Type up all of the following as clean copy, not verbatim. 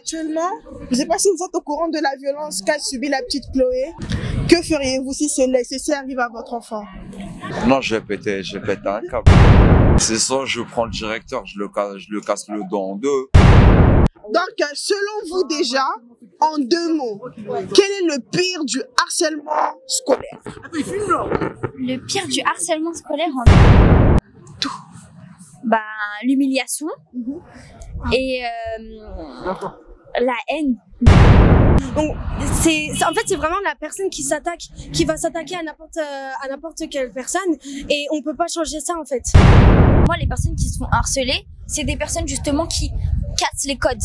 actuellement, je ne sais pas si vous êtes au courant de la violence qu'a subie la petite Chloé. Que feriez-vous si ceci arrive à votre enfant? Non, je vais péter un câble. C'est ça, je prends le directeur, je le casse le dos en deux. Donc, selon vous déjà, en 2 mots, quel est le pire du harcèlement scolaire? Le pire du harcèlement scolaire tout. Bah, l'humiliation et la haine. Donc, en fait, c'est vraiment la personne qui va s'attaquer à n'importe quelle personne, et on peut pas changer ça en fait. Moi, les personnes qui se font harceler, c'est des personnes justement qui cassent les codes.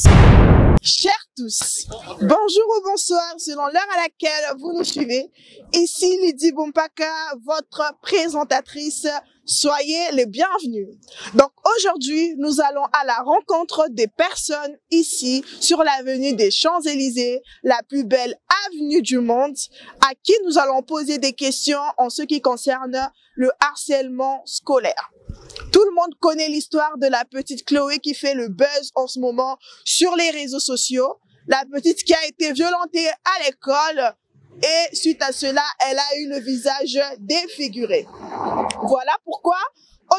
Chers tous, bonjour ou bonsoir selon l'heure à laquelle vous nous suivez. Ici Lydie Bompaka, votre présentatrice. Soyez les bienvenus. Donc aujourd'hui, nous allons à la rencontre des personnes ici sur l'avenue des Champs-Élysées, la plus belle avenue du monde, à qui nous allons poser des questions en ce qui concerne le harcèlement scolaire. Tout le monde connaît l'histoire de la petite Chloé qui fait le buzz en ce moment sur les réseaux sociaux. La petite qui a été violentée à l'école et suite à cela, elle a eu le visage défiguré. Voilà pourquoi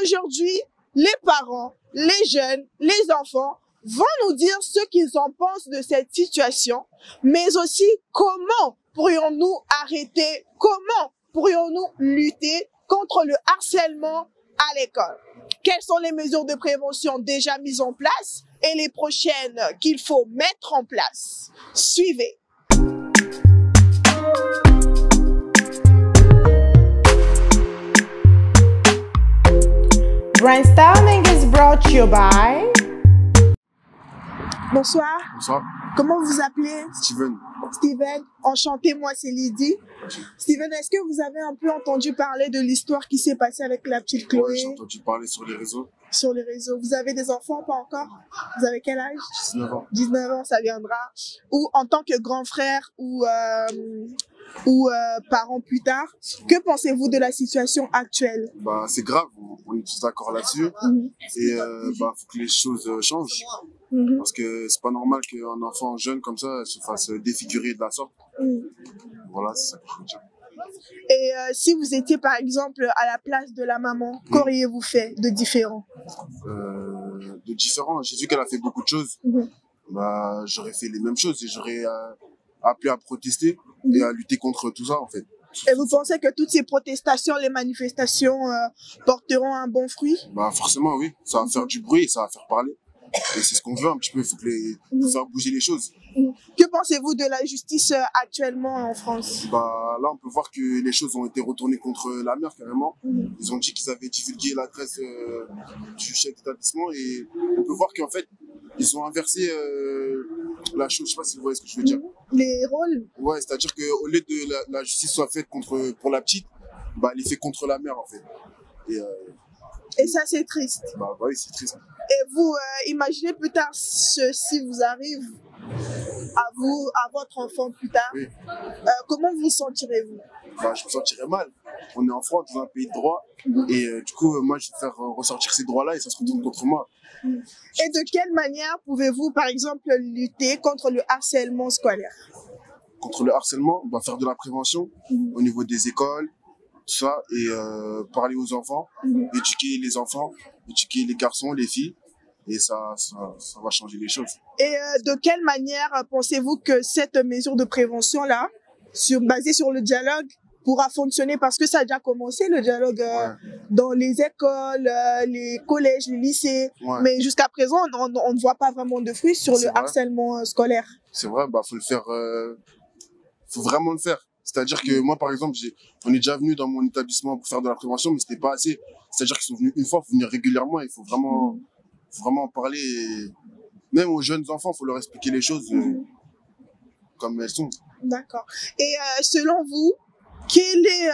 aujourd'hui, les parents, les jeunes, les enfants vont nous dire ce qu'ils en pensent de cette situation, mais aussi comment pourrions-nous arrêter, comment pourrions-nous lutter contre le harcèlement à l'école. Quelles sont les mesures de prévention déjà mises en place et les prochaines qu'il faut mettre en place? Suivez. Brainstorming is brought to you by... Bonsoir. Bonsoir. Comment vous appelez? Steven. Steven, enchanté, moi c'est Lydie. Steven, est-ce que vous avez un peu entendu parler de l'histoire qui s'est passée avec la petite Chloé? Ouais, j'ai entendu parler sur les réseaux. Sur les réseaux. Vous avez des enfants, pas encore? Vous avez quel âge? 19 ans. 19 ans, ça viendra. Ou en tant que grand frère ou parent plus tard, que pensez-vous de la situation actuelle? Bah, c'est grave, on est tous d'accord là-dessus. Et bah, faut que les choses changent. Parce que c'est pas normal qu'un enfant jeune comme ça se fasse défigurer de la sorte. Voilà, c'est ça que je veux dire. Et si vous étiez par exemple à la place de la maman, qu'auriez-vous fait de différent? De différent, j'ai vu qu'elle a fait beaucoup de choses. Bah, j'aurais fait les mêmes choses et j'aurais appelé à protester et à lutter contre tout ça en fait. Et vous pensez que toutes ces protestations, les manifestations porteront un bon fruit? Bah forcément oui, ça va faire du bruit et ça va faire parler. Et c'est ce qu'on veut un petit peu, il faut faire bouger les choses. Que pensez-vous de la justice actuellement en France? Bah là on peut voir que les choses ont été retournées contre la mère carrément. Ils ont dit qu'ils avaient divulgué l'adresse du chef d'établissement et on peut voir qu'en fait ils ont inversé la chose, je sais pas si vous voyez ce que je veux dire. Les rôles? Ouais, c'est-à-dire qu'au lieu de la justice soit faite pour la petite, bah elle est faite contre la mère en fait. Et ça c'est triste. Bah oui, c'est triste. Et vous, imaginez plus tard ceci vous arrive à vous, à votre enfant plus tard. Oui. Comment vous sentirez-vous? Bah, je me sentirais mal. On est en France, dans un pays de droit. Et du coup, moi, je vais faire ressortir ces droits-là et ça se retourne contre moi. Et de quelle manière pouvez-vous, par exemple, lutter contre le harcèlement scolaire? Contre le harcèlement, on va faire de la prévention au niveau des écoles, tout ça, et parler aux enfants, éduquer les enfants, éduquer les garçons, les filles. Et ça va changer les choses. Et de quelle manière pensez-vous que cette mesure de prévention-là, basée sur le dialogue, pourra fonctionner? Parce que ça a déjà commencé, le dialogue dans les écoles, les collèges, les lycées. Mais jusqu'à présent, on ne voit pas vraiment de fruits sur le harcèlement scolaire. C'est vrai, bah faut le faire, faut vraiment le faire. C'est-à-dire que moi, par exemple, on est déjà venu dans mon établissement pour faire de la prévention, mais c'était pas assez. C'est-à-dire qu'ils sont venus une fois, il faut venir régulièrement, il faut vraiment en parler. Même aux jeunes enfants, il faut leur expliquer les choses comme elles sont. D'accord. Et selon vous, quel est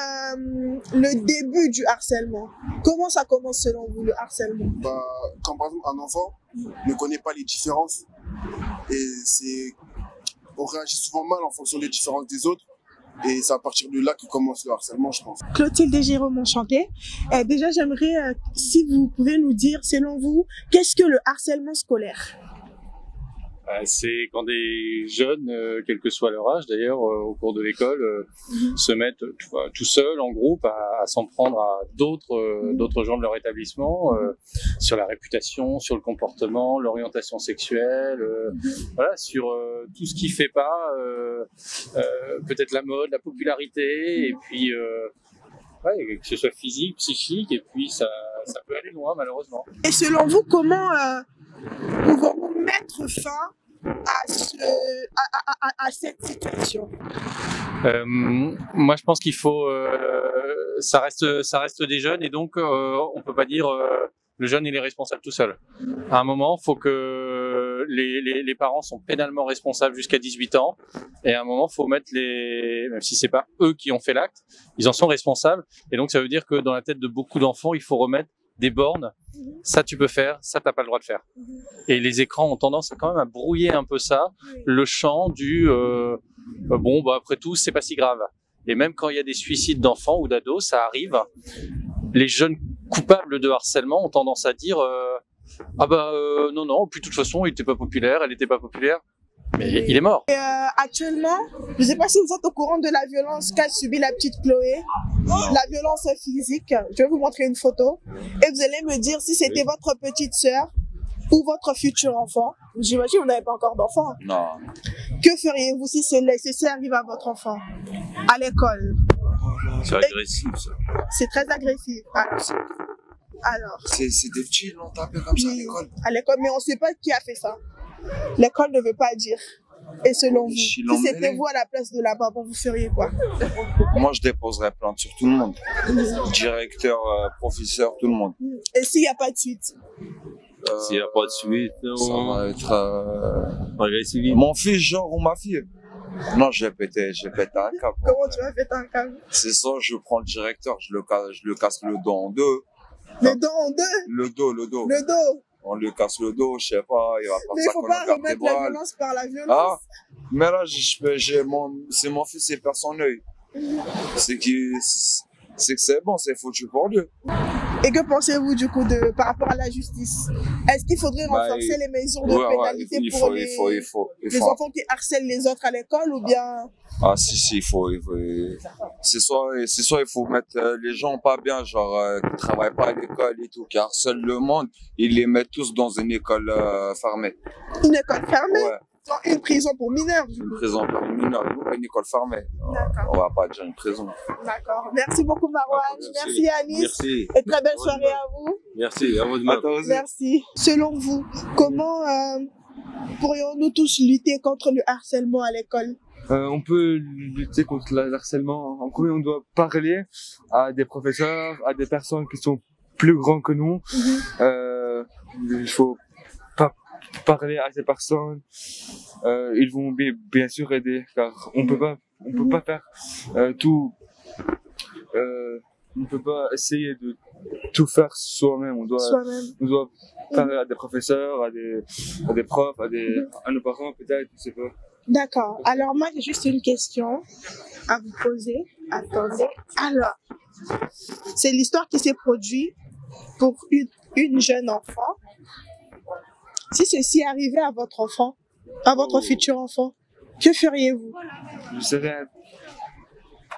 le début du harcèlement? Comment ça commence selon vous, le harcèlement? Bah, quand par exemple un enfant ne connaît pas les différences, et on réagit souvent mal en fonction des différences des autres. Et c'est à partir de là que commence le harcèlement, je pense. Clotilde et Jérôme, enchantée. Déjà, j'aimerais, si vous pouvez nous dire, selon vous, qu'est-ce que le harcèlement scolaire? C'est quand des jeunes, quel que soit leur âge d'ailleurs, au cours de l'école, se mettent tout seuls en groupe à s'en prendre à d'autres gens de leur établissement, sur la réputation, sur le comportement, l'orientation sexuelle, voilà, sur tout ce qui fait pas peut-être la mode, la popularité, et puis ouais, que ce soit physique, psychique, et puis ça peut aller loin malheureusement. Et selon vous, comment pouvons-nous mettre fin à cette situation? Moi, je pense qu'il faut, ça reste des jeunes, et donc on peut pas dire le jeune il est responsable tout seul. À un moment, il faut que les parents sont pénalement responsables jusqu'à 18 ans, et à un moment, il faut mettre même si c'est pas eux qui ont fait l'acte, ils en sont responsables, et donc ça veut dire que dans la tête de beaucoup d'enfants, il faut remettre des bornes. Ça tu peux faire, ça t'as pas le droit de faire. Et les écrans ont tendance quand même à brouiller un peu ça, le champ du bon bah après tout c'est pas si grave. Et même quand il y a des suicides d'enfants ou d'ados, ça arrive. Les jeunes coupables de harcèlement ont tendance à dire ah bah non, puis de toute façon il était pas populaire, elle était pas populaire. Mais il est mort. Et, actuellement, je ne sais pas si vous êtes au courant de la violence qu'a subie la petite Chloé, la violence physique. Je vais vous montrer une photo et vous allez me dire si c'était votre petite sœur ou votre futur enfant. J'imagine que vous n'avez pas encore d'enfant. Non. Que feriez-vous si ceci arrive à votre enfant à l'école? C'est agressif, ça. C'est très agressif. Alors. C'est des petits, ils l'ont tapé comme ça à l'école. À l'école, mais on ne sait pas qui a fait ça. L'école ne veut pas dire. Et selon vous, si c'était vous à la place de la maman, vous feriez quoi? Moi, je déposerais plainte sur tout le monde. Directeur, professeur, tout le monde. Et s'il n'y a pas de suite? S'il n'y a pas de suite, ça va être mon fils, genre, ou ma fille. Non, j'ai pété un câble. Comment tu vas péter un câble? C'est ça, je prends le directeur, je le casse le dos en deux. Le dos en deux? Le dos. Le dos? On lui casse le dos, je sais pas, il va faire mais ça. Mais il faut pas remettre la violence par la violence. Ah, mais là, c'est mon fils, c'est par son œil. C'est que c'est bon, c'est foutu pour lui. Et que pensez-vous du coup par rapport à la justice? Est-ce qu'il faudrait renforcer les mesures de pénalité pour les enfants qui harcèlent les autres à l'école ou bien? Ah si, il faut. C'est soit il faut mettre les gens pas bien, genre qui travaillent pas à l'école et tout, qui harcèlent le monde, ils les mettent tous dans une école fermée. Une école fermée? Ouais. Une prison pour mineurs, Une prison pour mineurs, une école fermée. On va pas dire une prison. D'accord. Merci beaucoup, Marwan. Merci, Anis. Merci. Et très belle soirée à vous. Merci, à vous de même. Merci. Selon vous, comment pourrions-nous tous lutter contre le harcèlement à l'école? On peut lutter contre le harcèlement. En premier, on doit parler à des professeurs, à des personnes qui sont plus grands que nous. Il faut parler à ces personnes. Ils vont bien sûr aider, car on peut pas faire tout. On peut pas essayer de tout faire soi-même. On doit parler à des professeurs, à des profs, à nos parents peut-être, je sais pas. D'accord. Alors moi j'ai juste une question à vous poser. Attendez. Alors, c'est l'histoire qui s'est produite pour une jeune enfant. Si ceci arrivait à votre enfant, à votre futur enfant, que feriez-vous? Je serais...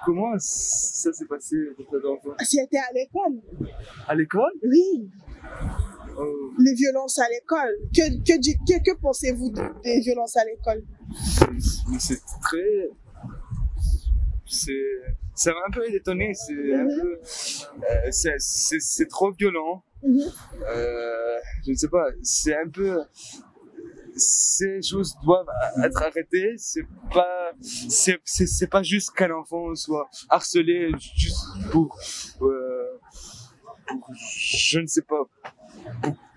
Comment ça s'est passé avec cet enfant? C'était à l'école. À l'école? Oui. Oh. Les violences à l'école. Que pensez-vous des violences à l'école? C'est très... Ça m'a un peu étonné. C'est un peu... c'est trop violent. Je ne sais pas, c'est un peu... Ces choses doivent être arrêtées. C'est pas juste qu'un enfant soit harcelé juste pour je ne sais pas,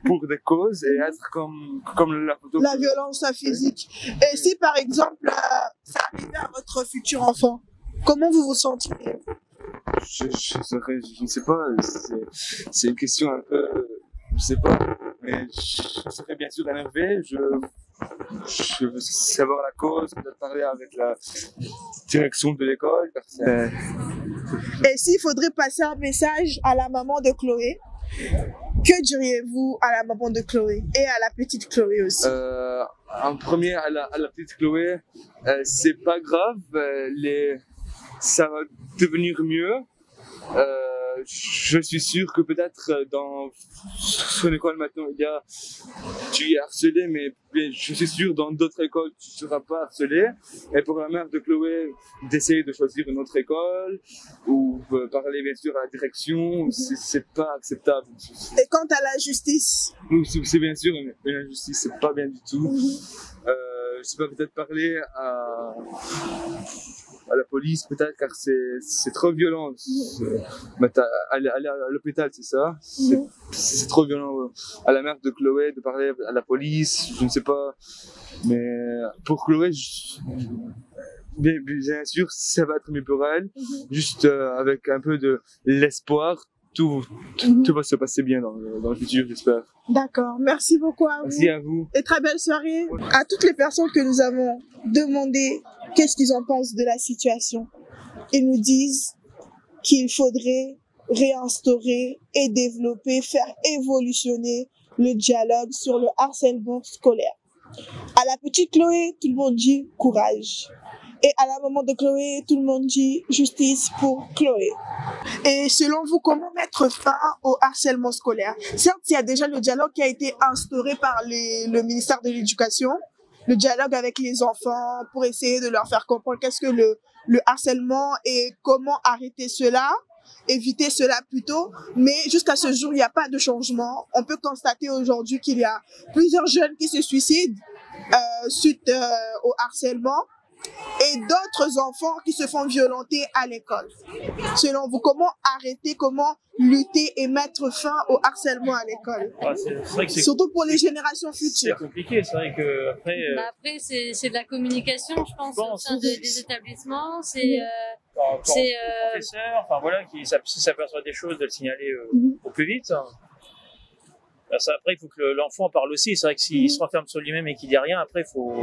pour des causes et être comme la photo. La violence physique. Et si par exemple ça arrivait à votre futur enfant, comment vous vous sentiriez? Je ne sais pas, c'est une question un peu, je sais pas, mais je serais bien sûr énervé, je veux savoir la cause, de parler avec la direction de l'école. Et s'il faudrait passer un message à la maman de Chloé, Que diriez-vous à la maman de Chloé et à la petite Chloé aussi? En premier, à la petite Chloé, c'est pas grave, ça va devenir mieux. Je suis sûr que peut-être dans son école maintenant, tu es harcelé, mais je suis sûr dans d'autres écoles, tu ne seras pas harcelé. Et pour la mère de Chloé, d'essayer de choisir une autre école ou parler bien sûr à la direction, c'est pas acceptable. Et quant à la justice? C'est bien sûr une injustice, c'est pas bien du tout. Je sais pas, peut-être parler à la police, peut-être, car c'est trop violent. Aller à l'hôpital, c'est ça. C'est trop violent. À la mère de Chloé, de parler à la police, je ne sais pas. Mais pour Chloé, bien sûr, ça va être mieux pour elle. Juste avec un peu de l'espoir. Tout va se passer bien dans le futur, j'espère. D'accord. Merci beaucoup à vous. Merci à vous. Et très belle soirée. À toutes les personnes que nous avons demandé qu'est-ce qu'ils en pensent de la situation, ils nous disent qu'il faudrait réinstaurer et développer, faire évolutionner le dialogue sur le harcèlement scolaire. À la petite Chloé, tout le monde dit courage. Et à la maman de Chloé, tout le monde dit justice pour Chloé. Et selon vous, comment mettre fin au harcèlement scolaire? Certes, il y a déjà le dialogue qui a été instauré par le ministère de l'Éducation, le dialogue avec les enfants pour essayer de leur faire comprendre qu'est-ce que le harcèlement et comment arrêter cela, éviter cela plutôt. Mais jusqu'à ce jour, il n'y a pas de changement. On peut constater aujourd'hui qu'il y a plusieurs jeunes qui se suicident suite au harcèlement, et d'autres enfants qui se font violenter à l'école. Selon vous, comment arrêter, comment lutter et mettre fin au harcèlement à l'école? Surtout pour les générations futures. C'est compliqué, c'est vrai que après. Après, c'est de la communication, je pense, au sein des établissements. C'est professeur, enfin voilà, qui s'aperçoit des choses, de le signaler au plus vite. Après, il faut que l'enfant parle aussi. C'est vrai que s'il se renferme sur lui-même et qu'il dit rien, après, il faut.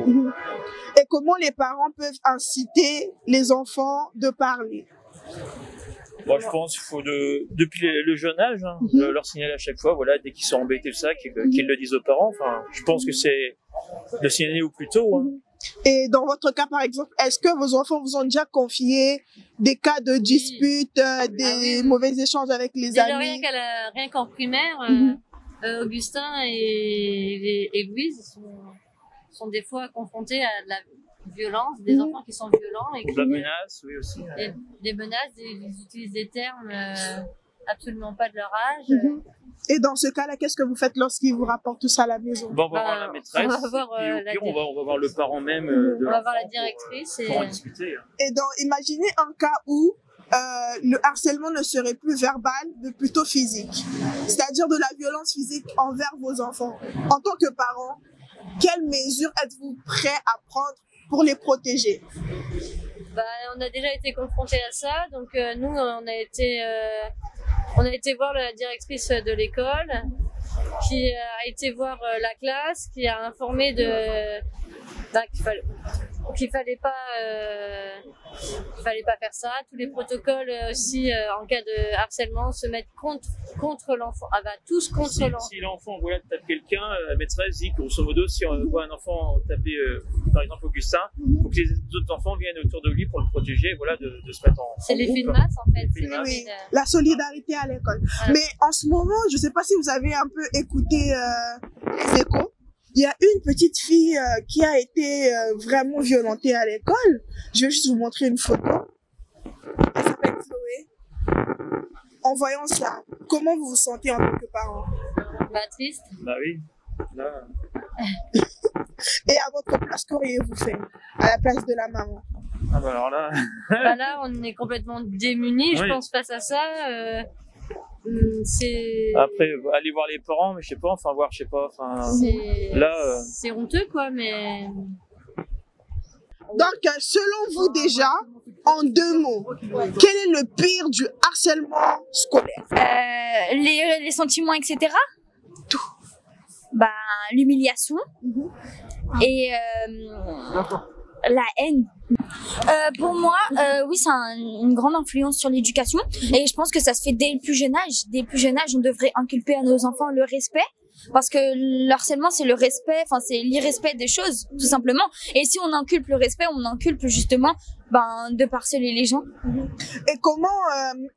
Et comment les parents peuvent inciter les enfants de parler? Moi, je pense qu'il faut, depuis le jeune âge, leur signaler à chaque fois, voilà, dès qu'ils sont embêtés de ça, qu'ils le disent aux parents. Enfin, je pense que c'est de signaler au plus tôt. Et dans votre cas, par exemple, est-ce que vos enfants vous ont déjà confié des cas de disputes, des mauvais échanges avec les amis? Rien qu'en primaire, Augustin et Louise sont des fois confrontés à de la violence, des enfants qui sont violents. Et la menace, oui aussi. Des menaces, ils utilisent des termes absolument pas de leur âge. Et dans ce cas-là, qu'est-ce que vous faites lorsqu'ils vous rapportent tout ça à la maison? On va voir la maîtresse, on va voir, on va voir le parent même. On va voir la directrice. Pour en discuter. Et donc, imaginez un cas où le harcèlement ne serait plus verbal, mais plutôt physique. C'est-à-dire de la violence physique envers vos enfants. En tant que parent, quelles mesures êtes-vous prêt à prendre pour les protéger? On a déjà été confrontés à ça. Donc, nous, on a été voir la directrice de l'école, qui a été voir la classe, qui a informé qu'il fallait pas faire ça. Tous les protocoles aussi en cas de harcèlement se mettent contre l'enfant. Tous contre l'enfant. Si l'enfant tape quelqu'un, la maîtresse dit que grosso modo, si on voit un enfant taper par exemple Augustin, il faut que les autres enfants viennent autour de lui pour le protéger, de se mettre en C'est l'effet de masse en fait. Oui, la solidarité à l'école. Voilà. Mais en ce moment, je ne sais pas si vous avez un peu écouté les échos. Il y a une petite fille qui a été vraiment violentée à l'école. Je vais juste vous montrer une photo. Elle s'appelle Chloé. En voyant ça, comment vous vous sentez en tant que parent? Triste. Bah oui. Là. Et à votre place, qu'auriez-vous fait à la place de la maman? Alors là. Là, on est complètement démunis, je pense, face à ça. Après, aller voir les parents, mais je sais pas, là. C'est honteux, quoi, mais. Donc, selon vous déjà, en 2 mots, quel est le pire du harcèlement scolaire? Les sentiments, etc. Tout. L'humiliation. Et La haine. Pour moi, oui, ça a une grande influence sur l'éducation et je pense que ça se fait dès le plus jeune âge. Dès le plus jeune âge, on devrait inculper à nos enfants le respect. Parce que le harcèlement, c'est le respect, enfin c'est l'irrespect des choses, tout simplement. Et si on inculpe le respect, on inculpe justement de harceler les gens. Et comment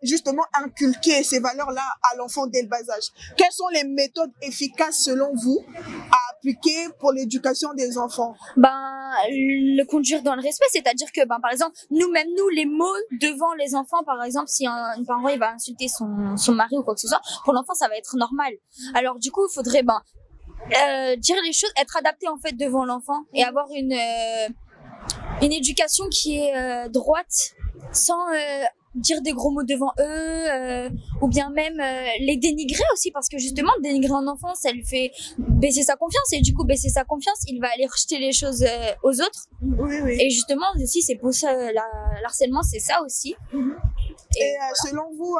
justement inculquer ces valeurs-là à l'enfant dès le bas âge? Quelles sont les méthodes efficaces selon vous à appliquer pour l'éducation des enfants? Le conduire dans le respect, c'est-à-dire que par exemple, nous les mots devant les enfants, par exemple, si un parent il va insulter son mari ou quoi que ce soit, pour l'enfant ça va être normal. Alors du coup, il faudrait dire les choses, être adapté en fait devant l'enfant et avoir une éducation qui est droite, sans dire des gros mots devant eux, ou bien même les dénigrer aussi, parce que justement dénigrer un enfant, ça lui fait baisser sa confiance, et du coup baisser sa confiance, il va aller rejeter les choses aux autres. Oui. Et justement aussi c'est pour ça l'harcèlement, c'est ça aussi. Et selon vous,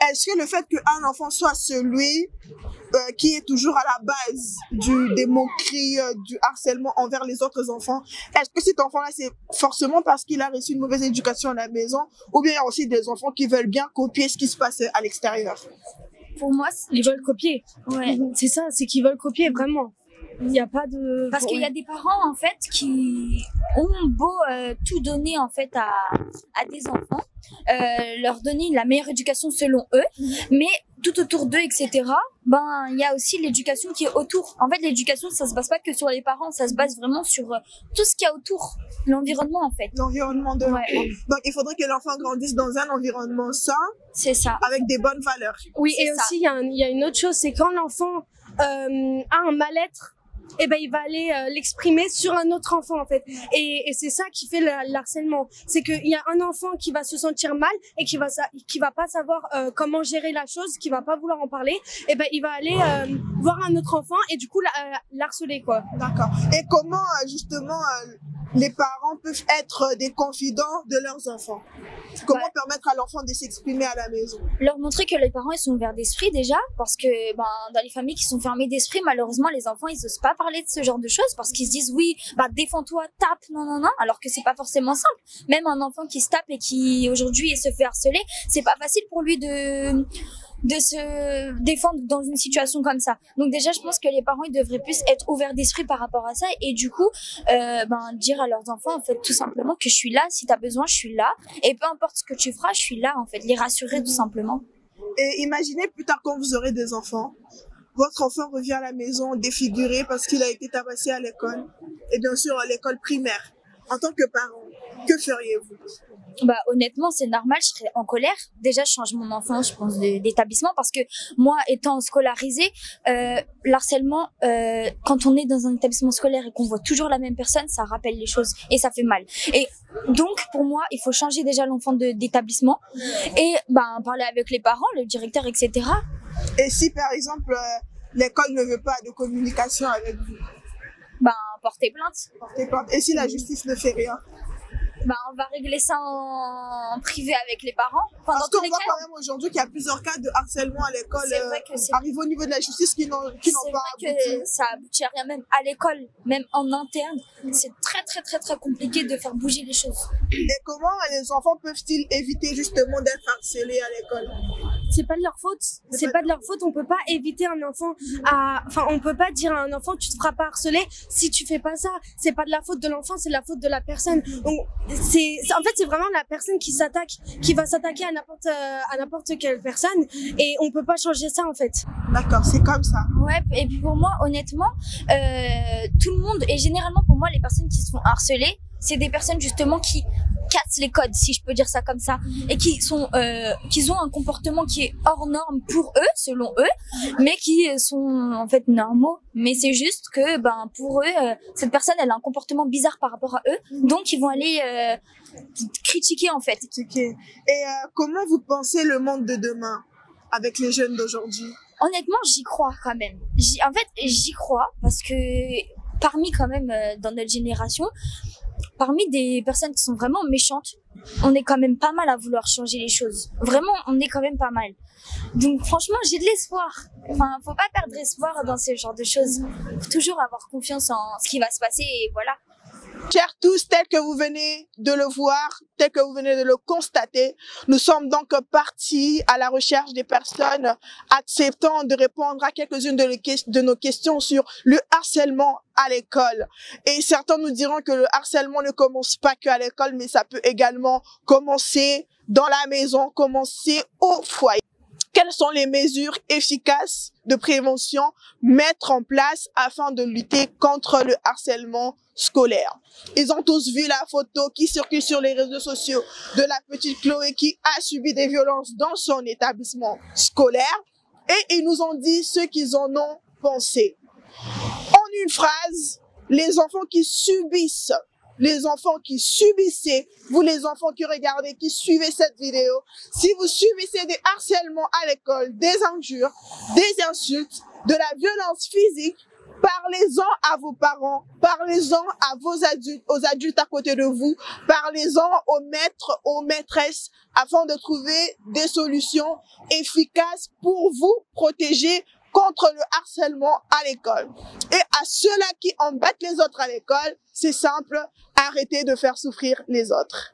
est-ce que le fait qu'un enfant soit celui qui est toujours à la base des moqueries, du harcèlement envers les autres enfants, est-ce que cet enfant-là, c'est forcément parce qu'il a reçu une mauvaise éducation à la maison, ou bien il y a aussi des enfants qui veulent bien copier ce qui se passe à l'extérieur? Pour moi, ils veulent copier. Ouais. C'est ça, c'est qu'ils veulent copier vraiment. Il n'y a pas de... Parce qu'il y a des parents en fait qui ont beau tout donner en fait à des enfants, leur donner la meilleure éducation selon eux, mais tout autour d'eux, etc. Il y a aussi l'éducation qui est autour. En fait, l'éducation, ça se base pas que sur les parents, ça se base vraiment sur tout ce qu'il y a autour, l'environnement en fait. L'environnement de l'enfant. Donc, il faudrait que l'enfant grandisse dans un environnement sain. C'est ça. Avec des bonnes valeurs. Oui, et aussi, il y a une autre chose, c'est quand l'enfant a un mal-être, il va aller l'exprimer sur un autre enfant en fait, et c'est ça qui fait le harcèlement. C'est qu'il y a un enfant qui va se sentir mal et qui va pas savoir comment gérer la chose, qui va pas vouloir en parler, il va aller voir un autre enfant et du coup l'harceler quoi. D'accord. Et comment justement les parents peuvent être des confidents de leurs enfants? Comment permettre à l'enfant de s'exprimer à la maison? Leur montrer que les parents ils sont ouverts d'esprit déjà, parce que dans les familles qui sont fermées d'esprit, malheureusement les enfants ils osent pas parler de ce genre de choses parce qu'ils se disent oui, défends-toi, tape, non, alors que c'est pas forcément simple. Même un enfant qui se tape et qui aujourd'hui se fait harceler, c'est pas facile pour lui de se défendre dans une situation comme ça. Donc déjà, je pense que les parents ils devraient plus être ouverts d'esprit par rapport à ça et du coup dire à leurs enfants en fait tout simplement que je suis là, si tu as besoin, je suis là et peu importe ce que tu feras, je suis là en fait, les rassurer tout simplement. Et imaginez plus tard quand vous aurez des enfants, votre enfant revient à la maison défiguré parce qu'il a été tabassé à l'école et bien sûr à l'école primaire. En tant que parent, que feriez-vous? Honnêtement, c'est normal, je serais en colère. Déjà, je change mon enfant, je pense, d'établissement parce que moi, étant scolarisée, l'harcèlement, quand on est dans un établissement scolaire et qu'on voit toujours la même personne, ça rappelle les choses et ça fait mal. Et donc, pour moi, il faut changer déjà l'enfant d'établissement et parler avec les parents, le directeur, etc. Et si, par exemple, l'école ne veut pas de communication avec vous? Porter plainte. Porter plainte. Et si la justice ne fait rien? On va régler ça en privé avec les parents. Parce qu'on voit quand même aujourd'hui qu'il y a plusieurs cas de harcèlement à l'école arrivent au niveau de la justice qui n'ont pas abouti. C'est vrai que ça aboutit à rien, même à l'école, même en interne. C'est très très très très compliqué de faire bouger les choses. Et comment les enfants peuvent-ils éviter justement d'être harcelés à l'école? C'est pas de leur faute. C'est pas de leur faute. On peut pas éviter un enfant on peut pas dire à un enfant tu te feras pas harceler si tu fais pas ça. C'est pas de la faute de l'enfant, c'est de la faute de la personne. Donc en fait c'est vraiment la personne qui va s'attaquer à n'importe quelle personne et on peut pas changer ça en fait. D'accord, c'est comme ça. Ouais, et puis pour moi honnêtement tout le monde et généralement pour moi les personnes qui se font harceler, c'est des personnes justement qui cassent les codes, si je peux dire ça comme ça, et qui ont un comportement qui est hors norme pour eux, selon eux, mais qui sont en fait normaux. Mais c'est juste que pour eux, cette personne elle a un comportement bizarre par rapport à eux, donc ils vont aller critiquer en fait. Et comment vous pensez le monde de demain avec les jeunes d'aujourd'hui? Honnêtement, j'y crois quand même. J'y crois parce que parmi quand même dans notre génération, parmi des personnes qui sont vraiment méchantes, on est quand même pas mal à vouloir changer les choses. Vraiment, on est quand même pas mal. Donc franchement, j'ai de l'espoir. Faut pas perdre espoir dans ce genre de choses. Faut toujours avoir confiance en ce qui va se passer et voilà. Chers tous, tel que vous venez de le voir, tel que vous venez de le constater, nous sommes donc partis à la recherche des personnes acceptant de répondre à quelques-unes de nos questions sur le harcèlement à l'école. Et certains nous diront que le harcèlement ne commence pas qu'à l'école, mais ça peut également commencer dans la maison, commencer au foyer. Quelles sont les mesures efficaces de prévention mettre en place afin de lutter contre le harcèlement scolaire? Ils ont tous vu la photo qui circule sur les réseaux sociaux de la petite Chloé qui a subi des violences dans son établissement scolaire et ils nous ont dit ce qu'ils en ont pensé. En une phrase, les enfants qui subissent, vous les enfants qui regardez, qui suivez cette vidéo, si vous subissez des harcèlements à l'école, des injures, des insultes, de la violence physique, parlez-en à vos parents, parlez-en à vos adultes, aux adultes à côté de vous, parlez-en aux maîtres, aux maîtresses, afin de trouver des solutions efficaces pour vous protéger contre le harcèlement à l'école. Et à ceux-là qui embêtent les autres à l'école, c'est simple, arrêtez de faire souffrir les autres.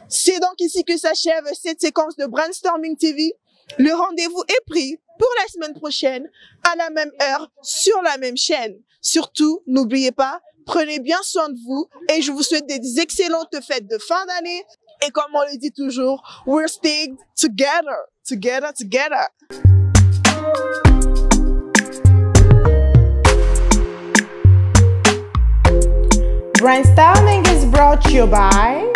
C'est donc ici que s'achève cette séquence de Brainstorming TV. Le rendez-vous est pris pour la semaine prochaine, à la même heure, sur la même chaîne. Surtout, n'oubliez pas, prenez bien soin de vous et je vous souhaite des excellentes fêtes de fin d'année. Et comme on le dit toujours, we're staying together, together, together. Brainstorming is brought to you by